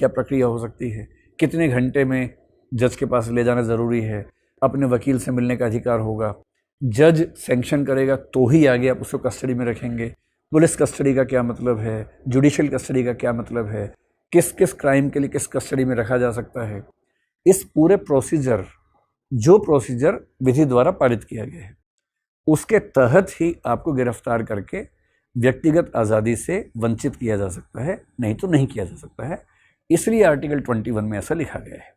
क्या प्रक्रिया हो सकती है, कितने घंटे में जज के पास ले जाना ज़रूरी है, अपने वकील से मिलने का अधिकार होगा, जज सैंक्शन करेगा तो ही आगे आप उसको कस्टडी में रखेंगे, पुलिस कस्टडी का क्या मतलब है, जुडिशियल कस्टडी का क्या मतलब है, किस किस क्राइम के लिए किस कस्टडी में रखा जा सकता है। इस पूरे प्रोसीजर, जो प्रोसीजर विधि द्वारा पारित किया गया है, उसके तहत ही आपको गिरफ्तार करके व्यक्तिगत आज़ादी से वंचित किया जा सकता है, नहीं तो नहीं किया जा सकता है। इसलिए आर्टिकल 21 में ऐसा लिखा गया है।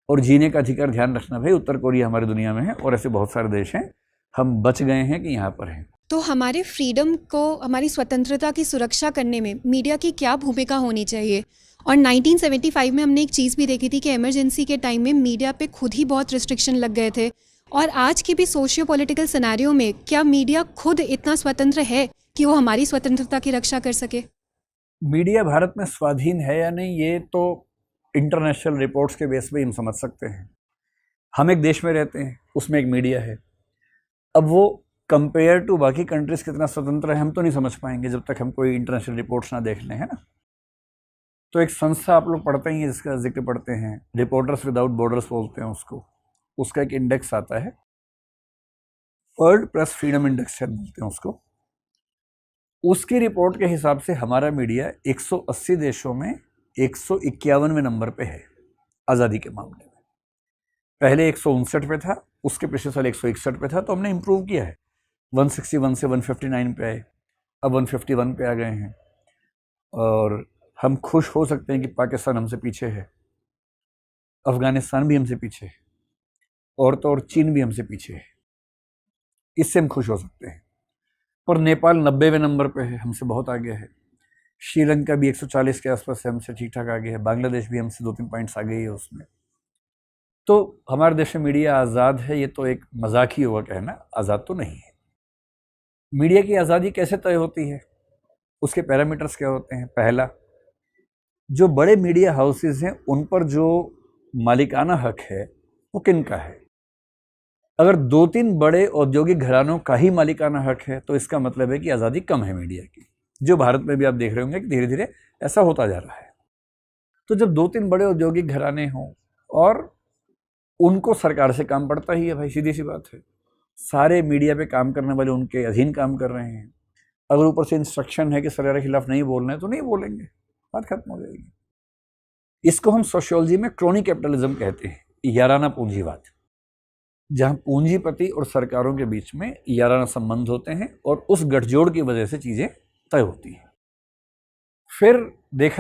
और जीने का अधिकार, ध्यान रखना भाई, उत्तर कोरिया हमारी दुनिया में है और ऐसे बहुत सारे देश हैं, हम बच गए हैं कि यहाँ पर हैं। तो हमारे फ्रीडम को, हमारी स्वतंत्रता की सुरक्षा करने में मीडिया की क्या भूमिका होनी चाहिए? और 1975 में हमने एक चीज़ भी देखी थी कि इमरजेंसी के टाइम में मीडिया पे खुद ही बहुत रिस्ट्रिक्शन लग गए थे। और आज की भी सोशियो पॉलिटिकल सिनेरियो में क्या मीडिया खुद इतना स्वतंत्र है कि वो हमारी स्वतंत्रता की रक्षा कर सके? मीडिया भारत में स्वाधीन है या नहीं, ये तो इंटरनेशनल रिपोर्ट्स के बेस पे हम समझ सकते हैं। हम एक देश में रहते हैं, उसमें एक मीडिया है। अब वो कंपेयर टू बाकी कंट्रीज कितना स्वतंत्र है हम तो नहीं समझ पाएंगे जब तक हम कोई इंटरनेशनल रिपोर्ट्स ना देख लें, है ना। तो एक संस्था आप लोग पढ़ते ही हैं जिसका जिक्र पढ़ते हैं, रिपोर्टर्स विदाउट बॉर्डर्स बोलते हैं उसको। उसका एक इंडेक्स आता है, वर्ल्ड प्रेस फ्रीडम इंडेक्स बोलते हैं उसको। उसकी रिपोर्ट के हिसाब से हमारा मीडिया 180 देशों में 151वें नंबर पे है आज़ादी के मामले में। पहले 159 पे था, उसके पिछले साल 161 पे था, तो हमने इम्प्रूव किया है। 161 से 159 पे आए, अब 151 पे आ गए हैं। और हम खुश हो सकते हैं कि पाकिस्तान हमसे पीछे है, अफगानिस्तान भी हमसे पीछे है, और तो और चीन भी हमसे पीछे है, इससे हम खुश हो सकते हैं। पर नेपाल 90वें नंबर पे है, हमसे बहुत आगे है। श्रीलंका भी 140 के आसपास है, हमसे ठीक ठाक आगे है। बांग्लादेश भी हमसे 2-3 पॉइंट्स आगे ही है उसमें। तो हमारे देश में मीडिया आज़ाद है, ये तो एक मजाक ही होगा कहना, आज़ाद तो नहीं है। मीडिया की आज़ादी कैसे तय होती है, उसके पैरामीटर्स क्या होते हैं? पहला, जो बड़े मीडिया हाउसेस हैं उन पर जो मालिकाना हक है वो किन का है? अगर 2-3 बड़े औद्योगिक घरानों का ही मालिकाना हक है तो इसका मतलब है कि आज़ादी कम है मीडिया की, जो भारत में भी आप देख रहे होंगे कि धीरे धीरे ऐसा होता जा रहा है। तो जब 2-3 बड़े औद्योगिक घराने हों और उनको सरकार से काम पड़ता ही है भाई, सीधी सी बात है। सारे मीडिया पे काम करने वाले उनके अधीन काम कर रहे हैं। अगर ऊपर से इंस्ट्रक्शन है कि सरकार के खिलाफ नहीं बोलना है तो नहीं बोलेंगे, बात खत्म हो जाएगी। इसको हम सोशियोलॉजी में क्रोनी कैपिटलिज्म कहते हैं, याराना पूंजीवाद, जहां पूंजीपति और सरकारों के बीच में याराना संबंध होते हैं और उस गठजोड़ की वजह से चीजें तय होती हैं। फिर देखा